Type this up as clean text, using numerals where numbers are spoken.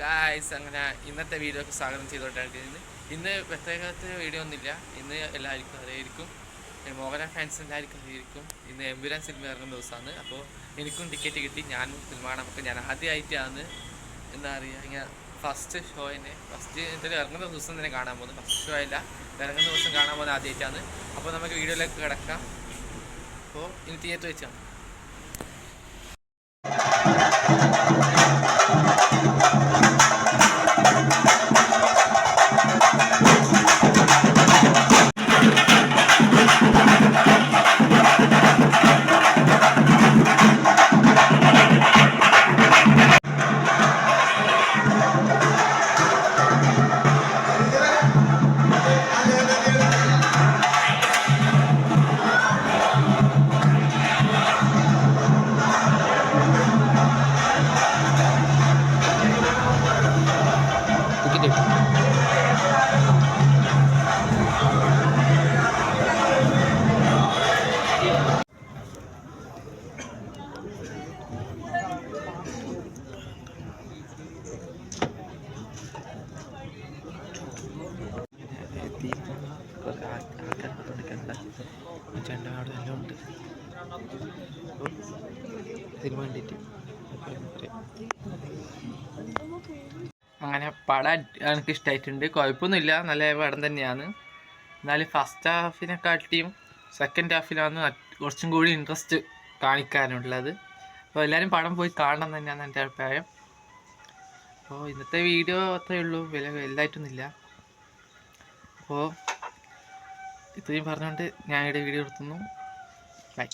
Guys, അങ്ങനെ ഇന്നത്തെ വീഡിയോക്ക് സ്വാഗതം ചെയ്തുകൊണ്ടിരിക്കുന്നത്. ഇന്ന് പ്രത്യേകത്തെ വീഡിയോ ഒന്നുമില്ല. ഇന്ന് എല്ലാവർക്കും അറിയായിരിക്കും, മോഹൻലാൽ ഫാൻസ് എല്ലാവർക്കും അറിയായിരിക്കും, ഇന്ന് എമ്പുരാൻ സിനിമ ഇറങ്ങുന്ന ദിവസമാണ്. അപ്പോൾ എനിക്കും ടിക്കറ്റ് കിട്ടി, ഞാനും സിനിമ കാണാൻ. നമുക്ക് ഞാൻ ആദ്യമായിട്ടാണ് എന്താ പറയുക, ഇങ്ങനെ ഫസ്റ്റ് ഇതിൽ ഇറങ്ങുന്ന ദിവസം തന്നെ കാണാൻ പോകുന്നത്. ഫസ്റ്റ് ഷോ അല്ല, ഇറങ്ങുന്ന ദിവസം കാണാൻ പോകുന്നത് ആദ്യമായിട്ടാണ്. അപ്പോൾ നമുക്ക് വീഡിയോയിലേക്ക് കിടക്കാം. അപ്പോൾ ഇനി തിയേറ്റർ വെച്ചാണ്. ചെണ്ടകാട് എല്ലാം ഉണ്ട് സിനിമ കണ്ടിട്ട്. അങ്ങനെ പടം എനിക്ക് ഇഷ്ടമായിട്ടുണ്ട്, കുഴപ്പമൊന്നുമില്ല, നല്ല പടം തന്നെയാണ്. എന്നാലും ഫസ്റ്റ് ഹാഫിനെക്കാട്ടിയും സെക്കൻഡ് ഹാഫിലാണ് കുറച്ചും കൂടി ഇൻട്രസ്റ്റ് കാണിക്കാനുള്ളത്. അപ്പോൾ എല്ലാവരും പടം പോയി കാണണം തന്നെയാണ് എൻ്റെ അഭിപ്രായം. അപ്പോൾ ഇന്നത്തെ വീഡിയോ അത്രയേ ഉള്ളൂ, വലുതായിട്ടൊന്നുമില്ല. അപ്പോൾ ഇത്രയും പറഞ്ഞുകൊണ്ട് ഞാൻ ഇവിടെ വീഡിയോ എടുത്തുന്നു. ബൈ.